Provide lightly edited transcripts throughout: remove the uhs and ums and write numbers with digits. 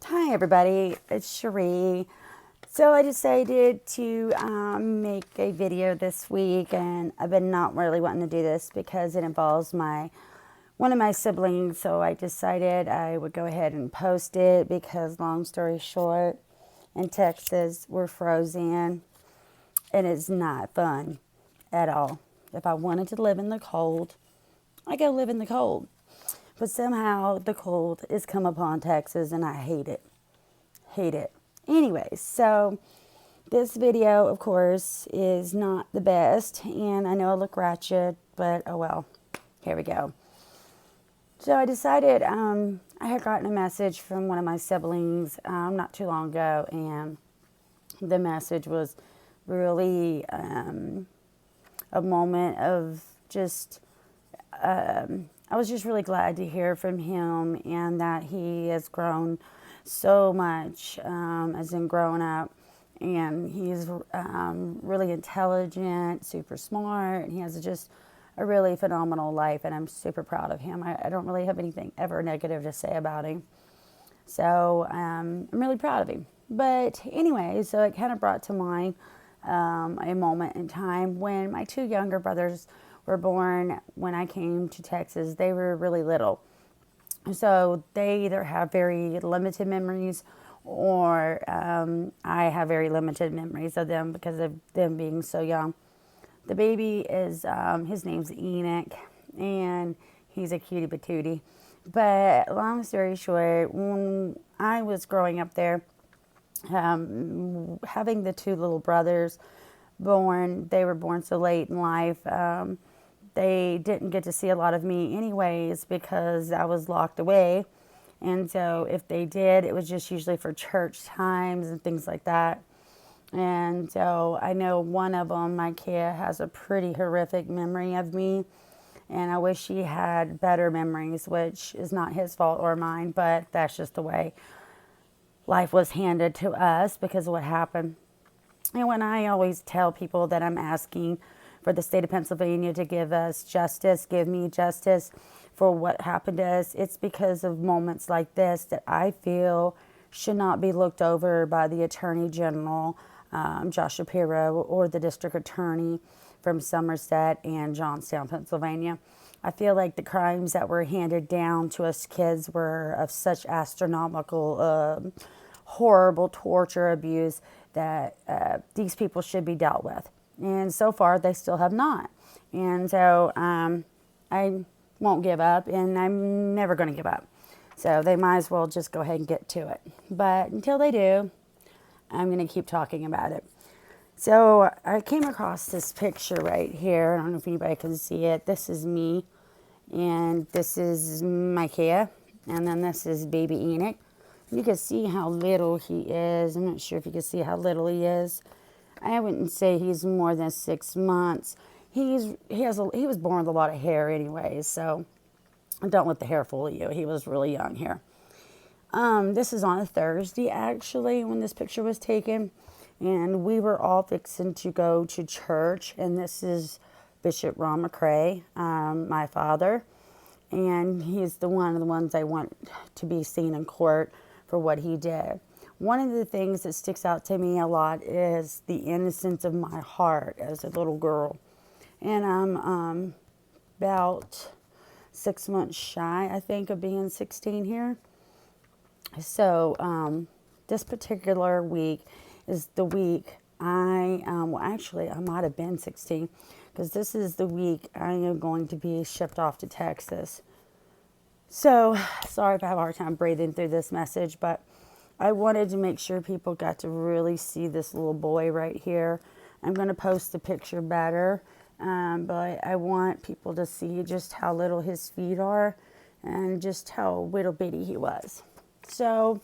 Hi everybody, it's Cherie. So I decided to make a video this week, and I've been not really wanting to do this because it involves one of my siblings. So I decided I would go ahead and post it because, long story short, in Texas we're frozen, and it's not fun at all. If I wanted to live in the cold, I go live in the cold. But somehow the cold has come upon Texas, and I hate it. Hate it. Anyways, so this video, of course, is not the best, and I know I look ratchet, but oh well. Here we go. So I decided I had gotten a message from one of my siblings not too long ago, and the message was really a moment of just I was just really glad to hear from him, and that he has grown so much as in growing up. And he's really intelligent, super smart, and he has just a really phenomenal life, and I'm super proud of him. I don't really have anything ever negative to say about him. So I'm really proud of him. But anyway, so it kind of brought to mind a moment in time when my two younger brothers were born. When I came to Texas, they were really little. So they either have very limited memories, or I have very limited memories of them because of them being so young. The baby is, his name's Enoch, and he's a cutie patootie. But long story short, when I was growing up there, having the two little brothers born, they were born so late in life. They didn't get to see a lot of me anyways because I was locked away. And so if they did, it was just usually for church times and things like that. And so I know one of them, my Kia, has a pretty horrific memory of me. And I wish he had better memories, which is not his fault or mine, but that's just the way life was handed to us because of what happened. And when I always tell people that I'm asking for the state of Pennsylvania to give us justice, give me justice for what happened to us, it's because of moments like this that I feel should not be looked over by the Attorney General, Justcherie, or the District Attorney from Somerset and Johnstown, Pennsylvania. I feel like the crimes that were handed down to us kids were of such astronomical, horrible torture, abuse that these people should be dealt with. And so far, they still have not. And so I won't give up, and I'm never going to give up. So they might as well just go ahead and get to it. But until they do, I'm going to keep talking about it. So I came across this picture right here. I don't know if anybody can see it. This is me, and this is my Kia, and then this is baby Enoch. You can see how little he is. I'm not sure if you can see how little he is. I wouldn't say he's more than 6 months. He was born with a lot of hair anyways, so don't let the hair fool you. He was really young here. This is on a Thursday, actually, when this picture was taken. And we were all fixing to go to church. And this is Bishop Cheriemcrae, my father. And he's one of the ones I want to be seen in court for what he did. One of the things that sticks out to me a lot is the innocence of my heart as a little girl. And I'm about 6 months shy, I think, of being 16 here. So this particular week is the week actually, I might have been 16, because this is the week I am going to be shipped off to Texas. So, sorry if I have a hard time breathing through this message, but I wanted to make sure people got to really see this little boy right here. I'm going to post the picture better, but I want people to see just how little his feet are and just how little bitty he was. So,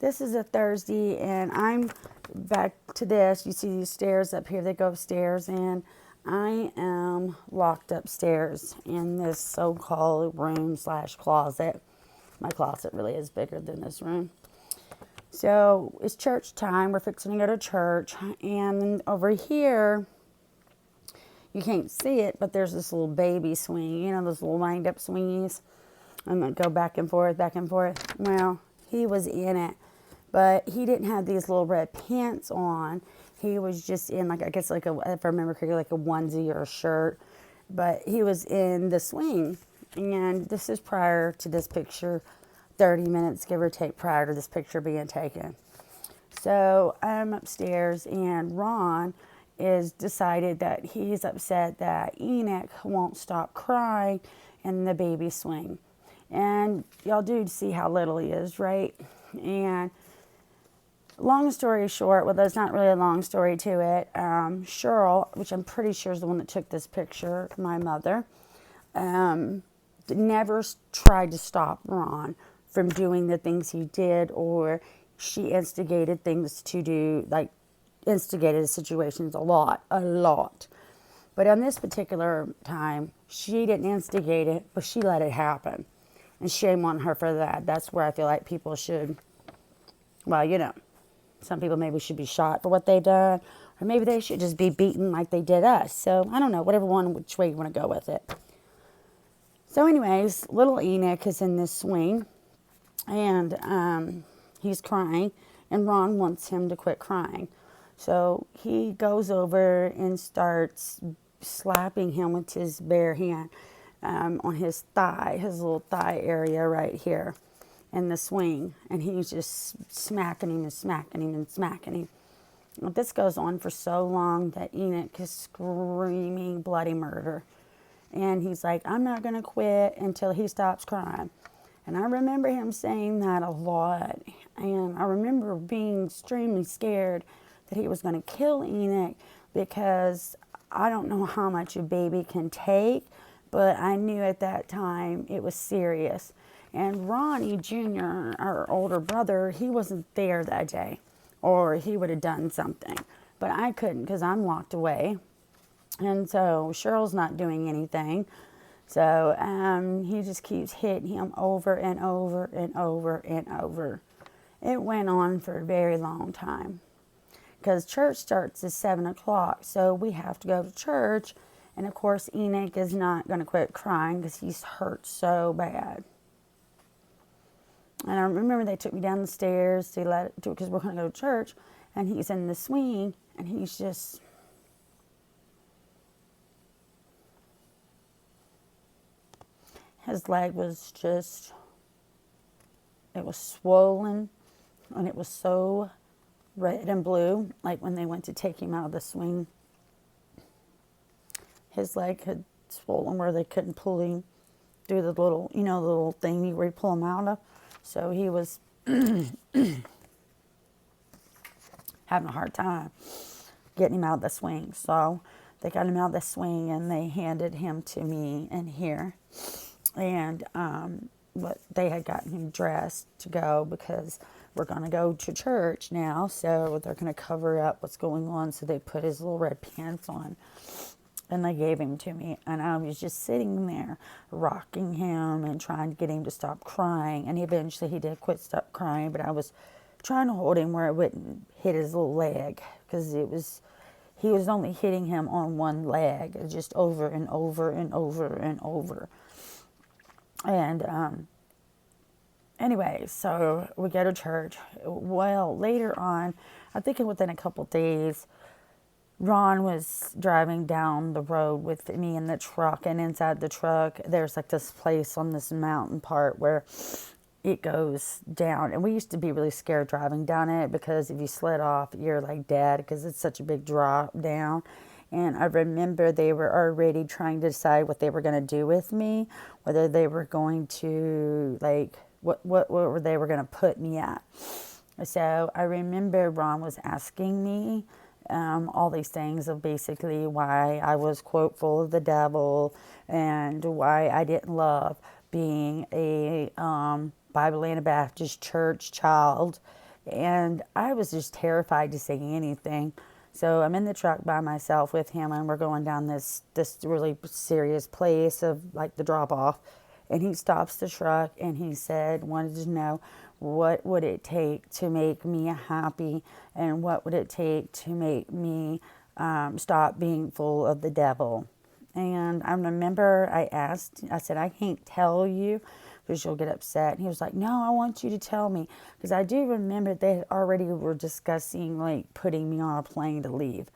this is a Thursday, and I'm back to this. You see these stairs up here that go upstairs, and I am locked upstairs in this so-called room/closet. My closet really is bigger than this room. So it's church time. We're fixing to go to church, and over here, you can't see it, but there's this little baby swing. You know, those little wind-up swingies. I'm going to go back and forth, back and forth. Well, He was in it, but he didn't have these little red pants on. He was just in, like, I guess, like a, if I remember correctly, like a onesie or a shirt. But he was in the swing. And this is prior to this picture, 30 minutes, give or take, prior to this picture being taken. So I'm upstairs, and Ron is decided that he's upset that Enoch won't stop crying in the baby swing. And y'all do see how little he is, right? And long story short, well, there's not really a long story to it. Cheryl, which I'm pretty sure is the one that took this picture, my mother, never tried to stop Ron from doing the things he did, or she instigated things to do, like instigated situations a lot. But on this particular time, she didn't instigate it, but she let it happen. And shame on her for that. That's where I feel like people should, well, some people maybe should be shot for what they've done, or maybe they should just be beaten like they did us. So I don't know, which way you want to go with it. So anyways, little Enoch is in this swing, and he's crying, and Ron wants him to quit crying. So he goes over and starts slapping him with his bare hand on his thigh, his little thigh area right here in the swing. And he's just smacking him and smacking him and smacking him. Well, this goes on for so long that Enoch is screaming bloody murder. And he's like, I'm not going to quit until he stops crying. And I remember him saying that a lot. And I remember being extremely scared that he was going to kill Enoch, because I don't know how much a baby can take, but I knew at that time it was serious. And Ronnie Jr., our older brother, he wasn't there that day, or he would have done something. But I couldn't, because I'm locked away. And so Cheryl's not doing anything. So he just keeps hitting him over and over and over and over. It went on for a very long time, because church starts at 7 o'clock. So we have to go to church. And of course, Enoch is not going to quit crying because he's hurt so bad. And I remember they took me down the stairs because we're going to go to church. And he's in the swing, and he's just... his leg was just... it was swollen, and it was so red and blue. Like when they went to take him out of the swing, his leg had swollen where they couldn't pull him through the little, the little thing where you pull him out of. So he was having a hard time getting him out of the swing. So they got him out of the swing, and they handed him to me in here. And but they had gotten him dressed to go, because we're going to go to church now. So they're going to cover up what's going on. So they put his little red pants on, and they gave him to me. And I was just sitting there rocking him and trying to get him to stop crying. And eventually he did stop crying, but I was trying to hold him where it wouldn't hit his little leg, because he was only hitting him on one leg, just over and over and over and over. And anyway, so we go to church. Well, later on, I think within a couple days, Ron was driving down the road with me in the truck, and inside the truck, there's like this place on this mountain part where it goes down. And we used to be really scared driving down it, because if you slid off, you're like dead, because it's such a big drop down. And I remember they were already trying to decide what they were going to do with me, whether they were going to, like, what they were going to put me at. So I remember Ron was asking me all these things of basically why I was, quote, full of the devil, and why I didn't love being a Bible Anabaptist church child. And I was just terrified to say anything. So I'm in the truck by myself with him, and we're going down this really serious place of like the drop off. And he stops the truck, and he wanted to know, what would it take to make me happy, and what would it take to make me stop being full of the devil. And I remember I said, I can't tell you, because you'll get upset. And he was like, no, I want you to tell me. Because I do remember they had already were discussing like putting me on a plane to leave.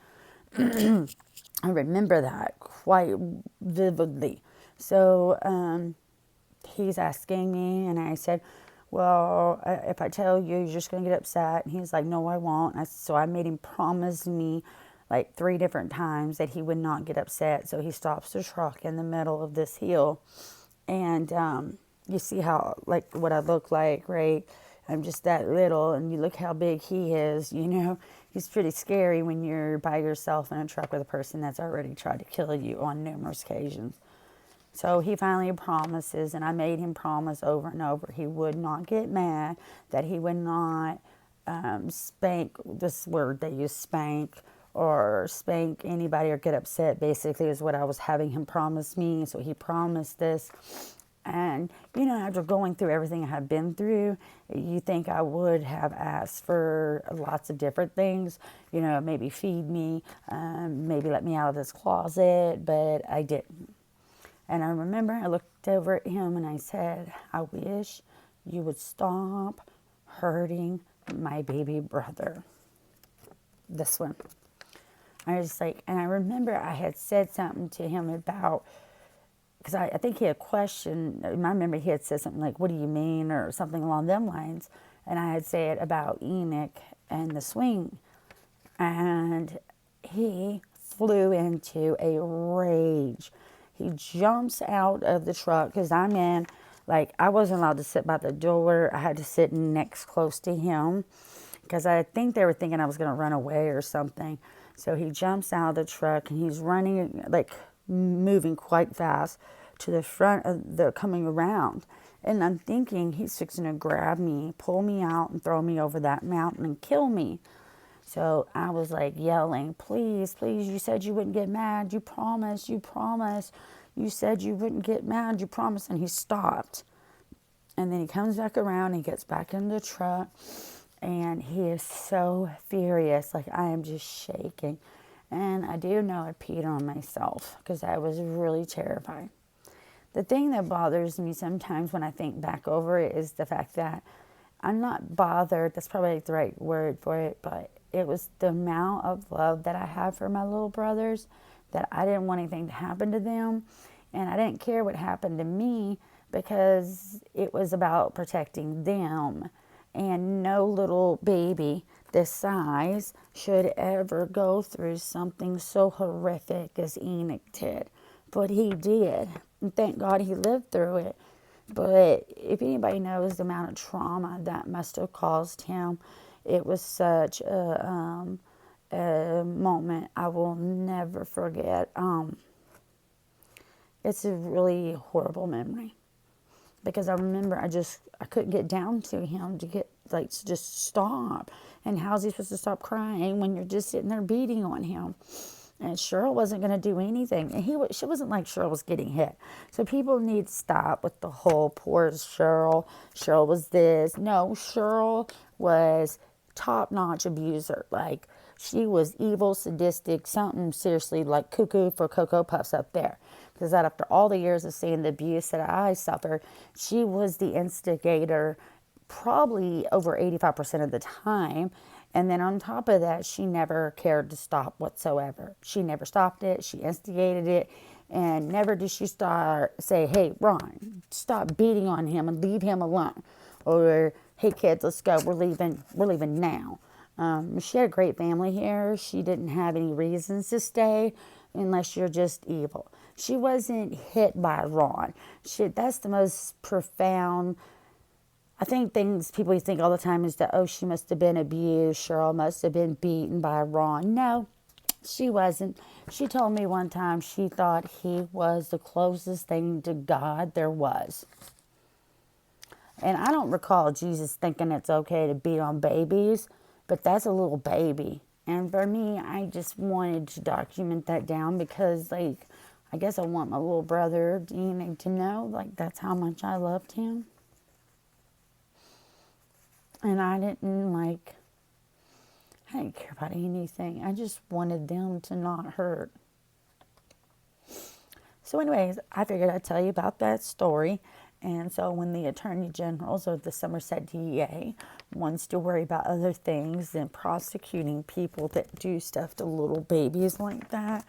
I remember that quite vividly. So he's asking me, and I said, well, if I tell you, you're just going to get upset. And he was like, no, I won't. So I made him promise me like 3 different times that he would not get upset. So he stops the truck in the middle of this hill. And you see how, like, what I look like, right? I'm just that little, and you look how big he is, you know. He's pretty scary when you're by yourself in a truck with a person that's already tried to kill you on numerous occasions. So he finally promises, and I made him promise over and over he would not get mad, that he would not spank, this word they use, spank, or spank anybody or get upset, basically, is what I was having him promise me. So he promised this. And, you know, after going through everything I had been through, you think I would have asked for lots of different things, you know, maybe feed me, maybe let me out of this closet, but I didn't. And I remember I looked over at him and I said, I wish you would stop hurting my baby brother. This one. I was like, and I remember I had said something to him about, because I think he had questioned, I remember he had said something like, what do you mean, or something along them lines. And I had said about Enoch and the swing. And he flew into a rage. He jumps out of the truck, because I'm in, like, I wasn't allowed to sit by the door. I had to sit next close to him, because I think they were thinking I was going to run away or something. So he jumps out of the truck, and he's running, like, moving quite fast to the front of the coming around. And I'm thinking he's fixing to grab me, pull me out, and throw me over that mountain and kill me. So I was like yelling, please, please, you said you wouldn't get mad. You promised, you promised. You said you wouldn't get mad, you promised. And he stopped. And then he comes back around, he gets back in the truck, and he is so furious. Like, I am just shaking. And I do know I peed on myself, because I was really terrified. The thing that bothers me sometimes when I think back over it is the fact that I'm not bothered, that's probably the right word for it, but it was the amount of love that I had for my little brothers, that I didn't want anything to happen to them, and I didn't care what happened to me, because it was about protecting them. And no little baby this size should ever go through something so horrific as Enoch did. But he did, and thank God he lived through it. But if anybody knows the amount of trauma that must have caused him, it was such a moment I will never forget. It's a really horrible memory, because I remember I couldn't get down to him to get, like, to just stop. And how's he supposed to stop crying when you're just sitting there beating on him? And Cheryl wasn't going to do anything. And she wasn't like Cheryl was getting hit. So people need to stop with the whole poor Cheryl. Cheryl was this. No, Cheryl was top-notch abuser. Like, she was evil, sadistic, something seriously like cuckoo for Cocoa Puffs up there. Because after all the years of seeing the abuse that I suffered, she was the instigator probably over 85% of the time. And then on top of that, she never cared to stop whatsoever. She never stopped it. She instigated it. And never did she say, hey, Ron, stop beating on him and leave him alone. Or, hey, kids, let's go. We're leaving now. She had a great family here. She didn't have any reasons to stay unless you're just evil. She wasn't hit by Ron. That's the most profound, I think, things people think all the time is that, oh, she must have been abused. Cheryl must have been beaten by Ron. No, she wasn't. She told me one time she thought he was the closest thing to God there was. And I don't recall Jesus thinking it's okay to beat on babies, but that's a little baby. And for me, I just wanted to document that down because, like, I guess I want my little brother to know, like, that's how much I loved him. And I didn't care about anything. I just wanted them to not hurt. So anyways, I figured I'd tell you about that story. And so when the Attorney Generals or the Somerset DEA wants to worry about other things than prosecuting people that do stuff to little babies like that,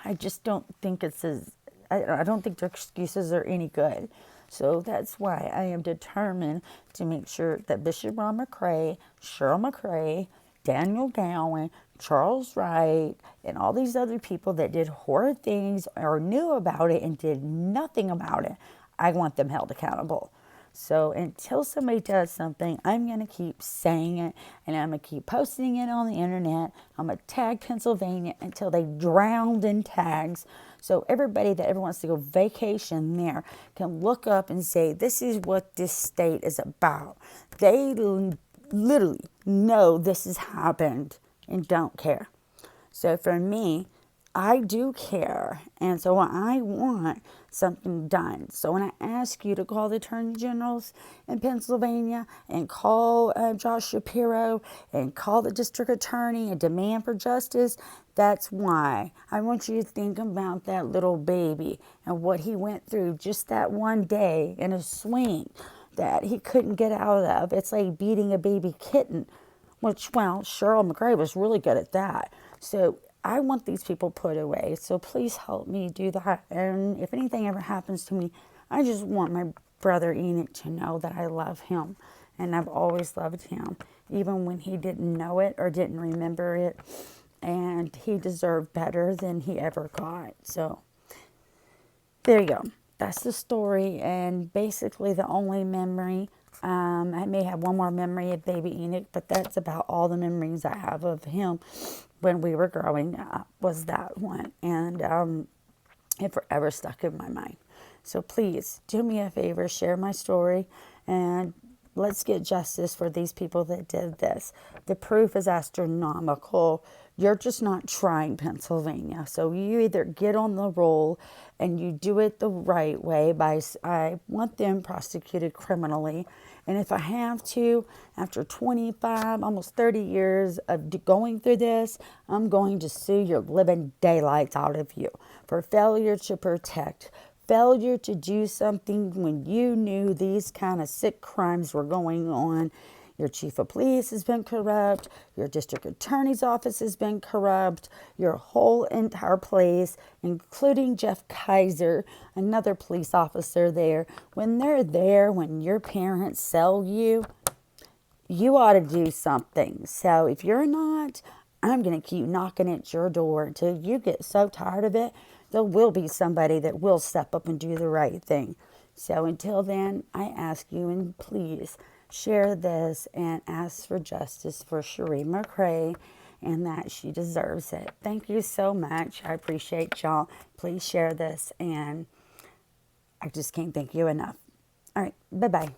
I just don't think I don't think their excuses are any good. So that's why I am determined to make sure that Bishop Ron McCrae, Cheriemcrae, Daniel Gowan, Charles Wright, and all these other people that did horrid things or knew about it and did nothing about it, I want them held accountable. So until somebody does something, I'm going to keep saying it, and I'm going to keep posting it on the internet. I'm going to tag Pennsylvania until they drown in tags. So everybody that ever wants to go vacation there can look up and say, this is what this state is about. They literally know this has happened and don't care. So for me, I do care, and so I want something done. So when I ask you to call the Attorney Generals in Pennsylvania and call Josh Shapiro and call the District Attorney and demand for justice, that's why. I want you to think about that little baby and what he went through just that one day in a swing that he couldn't get out of. It's like beating a baby kitten, which, well, Cheriemcrae was really good at that. So I want these people put away. So please help me do that. And if anything ever happens to me, I just want my brother Enoch to know that I love him. And I've always loved him, even when he didn't know it or didn't remember it. And he deserved better than he ever got. So there you go. That's the story. And basically the only memory, I may have one more memory of baby Enoch, but that's about all the memories I have of him when we were growing up, was that one. And it forever stuck in my mind. So please do me a favor, share my story, and let's get justice for these people that did this. The proof is astronomical. You're just not trying, Pennsylvania. So you either get on the roll and you do it the right way I want them prosecuted criminally. And if I have to, after 25, almost 30 years of going through this, I'm going to sue your living daylights out of you for failure to protect, failure to do something when you knew these kind of sick crimes were going on. Your chief of police has been corrupt. Your district attorney's office has been corrupt. Your whole entire place, including Jeff Kaiser, another police officer there. When they're there, when your parents sell you, you ought to do something. So if you're not, I'm going to keep knocking at your door until you get so tired of it. There will be somebody that will step up and do the right thing. So until then, I ask you, and please share this and ask for justice for Cheriemcrae, and that she deserves it. Thank you so much. I appreciate y'all. Please share this, and I just can't thank you enough. All right, bye-bye.